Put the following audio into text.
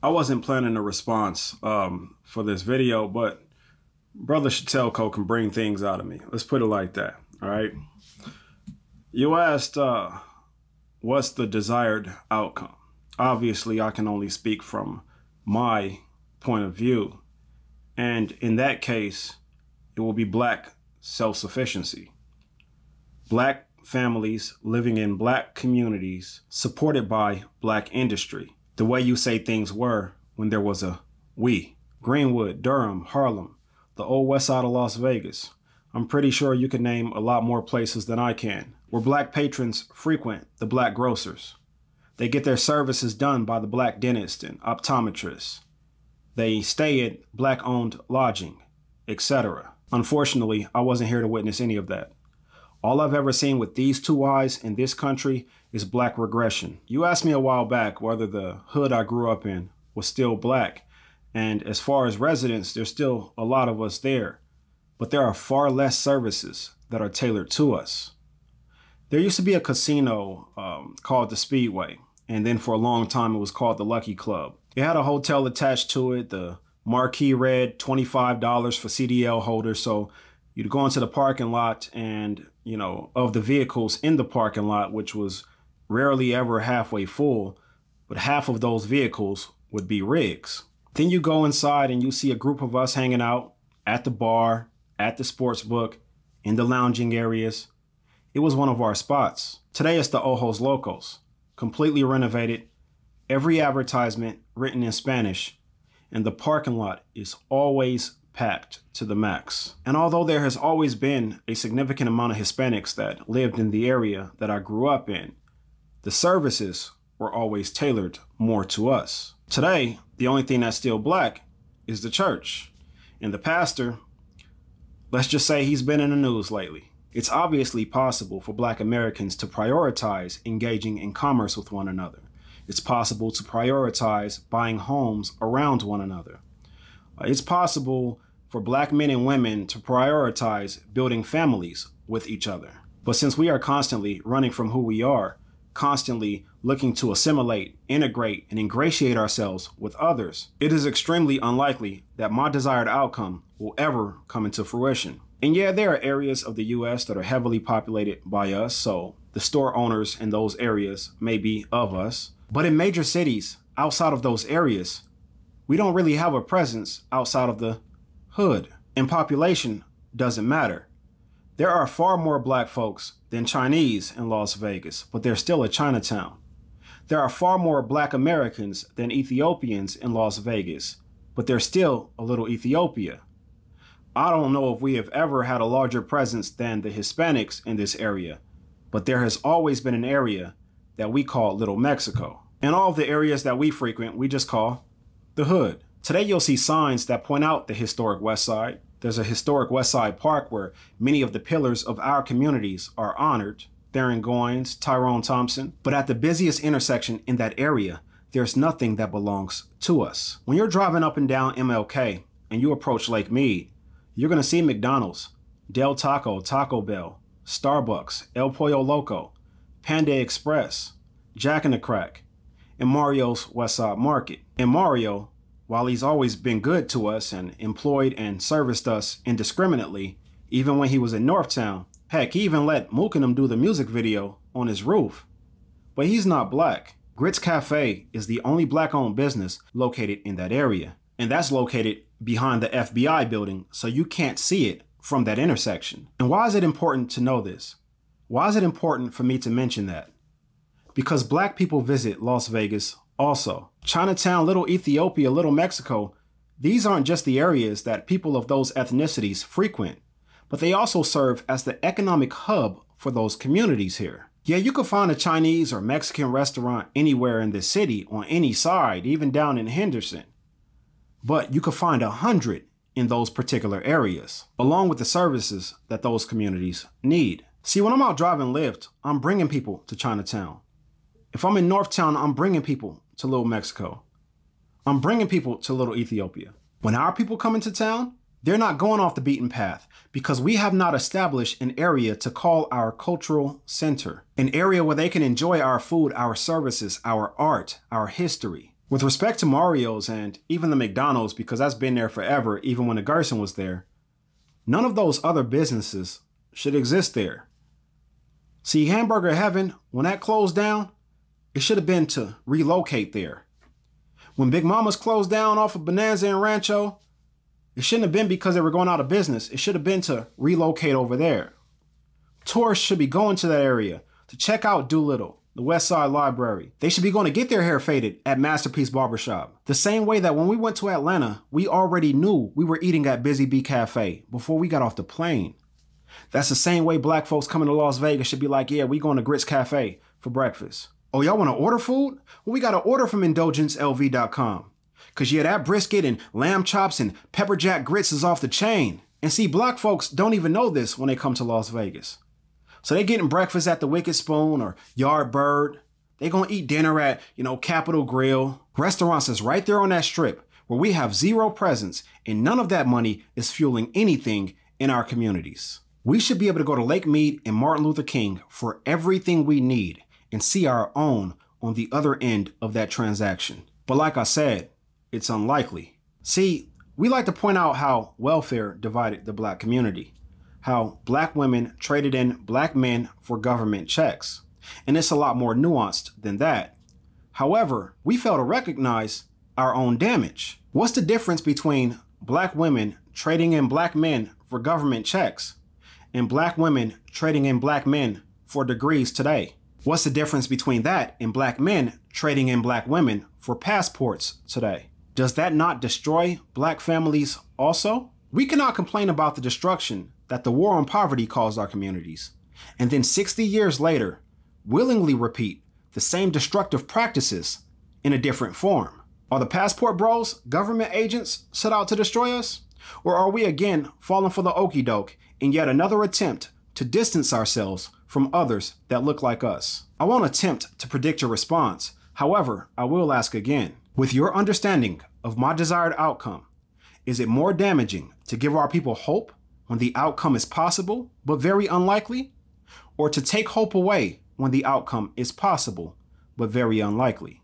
I wasn't planning a response for this video, but Brother Shatelko can bring things out of me. Let's put it like that, all right? You asked, what's the desired outcome? Obviously, I can only speak from my point of view. And in that case, it will be Black self-sufficiency. Black families living in Black communities supported by Black industry. The way you say things were when there was a we. Greenwood, Durham, Harlem, the old west side of Las Vegas. I'm pretty sure you can name a lot more places than I can, where Black patrons frequent the Black grocers. They get their services done by the Black dentist and optometrist. They stay at Black-owned lodging, etc. Unfortunately, I wasn't here to witness any of that. All I've ever seen with these two eyes in this country is Black regression. You asked me a while back whether the hood I grew up in was still Black. And as far as residents, there's still a lot of us there. But there are far less services that are tailored to us. There used to be a casino called the Speedway. And then for a long time, it was called the Lucky Club. It had a hotel attached to it. The marquee read $25 for CDL holders. So you'd go into the parking lot and, you know, of the vehicles in the parking lot, which was rarely ever halfway full, but half of those vehicles would be rigs. Then you go inside and you see a group of us hanging out at the bar, at the sports book, in the lounging areas. It was one of our spots. Today it's the Ojos Locos, completely renovated, every advertisement written in Spanish, and the parking lot is always packed to the max. And although there has always been a significant amount of Hispanics that lived in the area that I grew up in, the services were always tailored more to us. Today, the only thing that's still Black is the church. And the pastor, let's just say he's been in the news lately. It's obviously possible for Black Americans to prioritize engaging in commerce with one another. It's possible to prioritize buying homes around one another. It's possible for Black men and women to prioritize building families with each other. But since we are constantly running from who we are, constantly looking to assimilate, integrate, and ingratiate ourselves with others, it is extremely unlikely that my desired outcome will ever come into fruition. And yeah, there are areas of the US that are heavily populated by us, so the store owners in those areas may be of us. But in major cities outside of those areas, we don't really have a presence outside of the hood. And population doesn't matter. There are far more Black folks than Chinese in Las Vegas, but there's still a Chinatown. There are far more Black Americans than Ethiopians in Las Vegas, but there's still a little Ethiopia. I don't know if we have ever had a larger presence than the Hispanics in this area, but there has always been an area that we call Little Mexico. And all of the areas that we frequent, we just call the hood. Today, you'll see signs that point out the historic West Side. There's a historic West Side Park where many of the pillars of our communities are honored. Theron Goins, Tyrone Thompson. But at the busiest intersection in that area, there's nothing that belongs to us. When you're driving up and down MLK and you approach Lake Mead, you're going to see McDonald's, Del Taco, Taco Bell, Starbucks, El Pollo Loco, Panda Express, Jack in the Crack, and Mario's West Side Market. And Mario, while he's always been good to us and employed and serviced us indiscriminately, even when he was in Northtown, heck, he even let Mook and them do the music video on his roof. But he's not Black. Grits Cafe is the only Black-owned business located in that area. And that's located behind the FBI building, so you can't see it from that intersection. And why is it important to know this? Why is it important for me to mention that? Because Black people visit Las Vegas also. Chinatown, Little Ethiopia, Little Mexico, these aren't just the areas that people of those ethnicities frequent, but they also serve as the economic hub for those communities here. Yeah, you could find a Chinese or Mexican restaurant anywhere in the city on any side, even down in Henderson. But you could find 100 in those particular areas, along with the services that those communities need. See, when I'm out driving Lyft, I'm bringing people to Chinatown. If I'm in Northtown, I'm bringing people to Little Mexico. I'm bringing people to Little Ethiopia. When our people come into town, they're not going off the beaten path because we have not established an area to call our cultural center, an area where they can enjoy our food, our services, our art, our history. With respect to Mario's and even the McDonald's, because that's been there forever, even when the Gerson was there, none of those other businesses should exist there. See, Hamburger Heaven, when that closed down, it should have been to relocate there. When Big Mama's closed down off of Bonanza and Rancho, it shouldn't have been because they were going out of business. It should have been to relocate over there. Tourists should be going to that area to check out Doolittle, the West Side Library. They should be going to get their hair faded at Masterpiece Barbershop. The same way that when we went to Atlanta, we already knew we were eating at Busy Bee Cafe before we got off the plane. That's the same way black folks coming to Las Vegas should be like, yeah, we going to Grits Cafe for breakfast. Oh, y'all want to order food? Well, we got to order from IndulgenceLV.com. Because yeah, that brisket and lamb chops and pepper jack grits is off the chain. And see, black folks don't even know this when they come to Las Vegas. So they getting breakfast at the Wicked Spoon or Yardbird. They gonna eat dinner at, Capitol Grill. Restaurants is right there on that strip where we have zero presence and none of that money is fueling anything in our communities. We should be able to go to Lake Mead and Martin Luther King for everything we need and see our own on the other end of that transaction. But like I said, it's unlikely. See, we like to point out how welfare divided the black community, how black women traded in black men for government checks. And it's a lot more nuanced than that. However, we fail to recognize our own damage. What's the difference between black women trading in black men for government checks and black women trading in black men for degrees today? What's the difference between that and black men trading in black women for passports today? Does that not destroy black families also? We cannot complain about the destruction that the war on poverty caused our communities, and then 60 years later, willingly repeat the same destructive practices in a different form. Are the passport bros government agents set out to destroy us? Or are we again falling for the okie doke in yet another attempt to distance ourselves from others that look like us? I won't attempt to predict your response. However, I will ask again. With your understanding of my desired outcome, is it more damaging to give our people hope when the outcome is possible but very unlikely, or to take hope away when the outcome is possible but very unlikely?